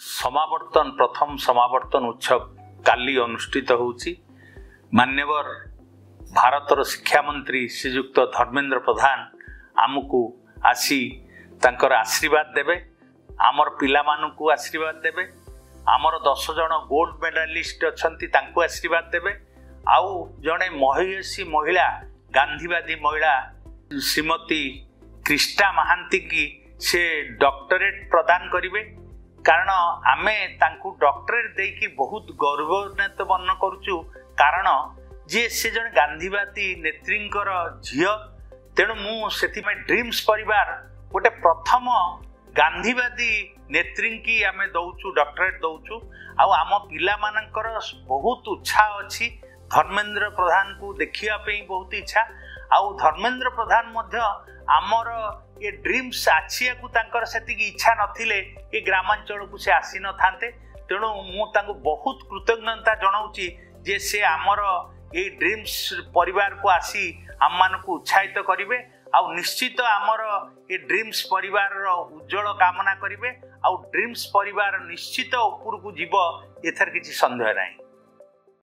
समावर्तन प्रथम समावर्तन उत्सव काली अनुष्ठित होउची। मान्यवर भारतर शिक्षा मंत्री श्रीयुक्त धर्मेंद्र प्रधान आमको आसी तांकर आशीर्वाद देबे, आमर पिला मानकू आशीर्वाद देबे, आमर 10 जन गोल्ड मेडालिस्ट अछंती तांको आशीर्वाद देबे, आउ जने महिषी महिला गांधीवादी महिला श्रीमती कृष्णा महांती की से डॉक्टरेट प्रदान करिवे। कारण आमे तांकू डॉक्टरेट देकी बहुत गौरवान्वित मन करूचु, कारण जे से जन गांधीवादी नेत्रींकर झियो। तेणु मु सेति में ड्रीम्स परिवार गोटे प्रथम गांधीवादी नेत्री की आमे दउचु डॉक्टरेट दउचु। आउ आम पिला मानकर बहुत उत्साह अछि, धर्मेंद्र प्रधान को देखिया पे बहुत इच्छा। आउ धर्मेंद्र प्रधान मध्य आमर ये ड्रीम्स आछिया को तांकर सेतिकी इच्छा नथिले ये ग्रामांचल को से आसी न थांते। तेणु मु तांको बहुत कृतज्ञता जनाउची जे से आमर ये ड्रीम्स परिवार को आसी आम मान को उत्साहित करिवे। आउ निश्चित आमर ये ड्रीम्स परिवार उज्जवल कामना करिवे। आउ ड्रीम्स परिवार निश्चित ऊपर को जीव एथर किछि संदेह नाही।